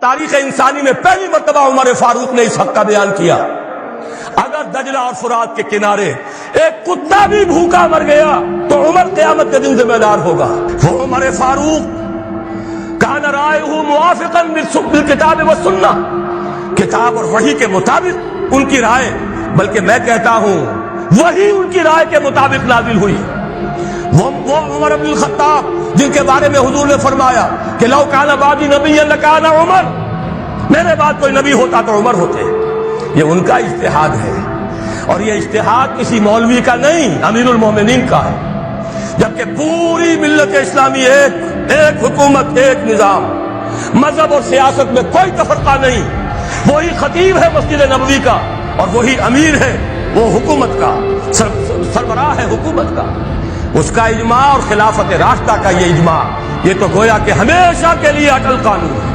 تاریخ انسانی میں پہلی مرتبہ عمر فاروق نے اس حق کا بیان کیا، اگر دجلہ اور فرات کے کنارے ایک کتا بھی بھوکا مر گیا تو عمر قیامت کے دن ذمہ دار ہوگا۔ وہ عمر فاروق کان رائے موافقا بالکتاب والسنہ، کتاب اور وحی کے مطابق ان کی رائے، بلکہ میں کہتا ہوں وہی ان کی رائے کے مطابق نازل ہوئی۔ وہ عمر بن الخطاب جن کے بارے میں حضور نے فرمایا کہ لو کان بعدی نبی لکان عمر، میرے بعد کوئی نبی ہوتا تو عمر ہوتے، یہ ان کا اجتہاد ہے، اور یہ اجتہاد کسی مولوی کا نہیں، امیر المومنین کا ہے، جبکہ پوری ملت اسلامی ایک حکومت، ایک نظام، مذہب اور سیاست میں کوئی تفرقہ نہیں، وہی خطیب ہے مسجد نبوی کا اور وہی امیر ہے وہ حکومت کا، سربراہ ہے حکومت کا، اس کا اجماع اور خلافت راستہ کا یہ اجماع، یہ تو گویا کہ ہمیشہ کے لیے اٹل قانون ہے۔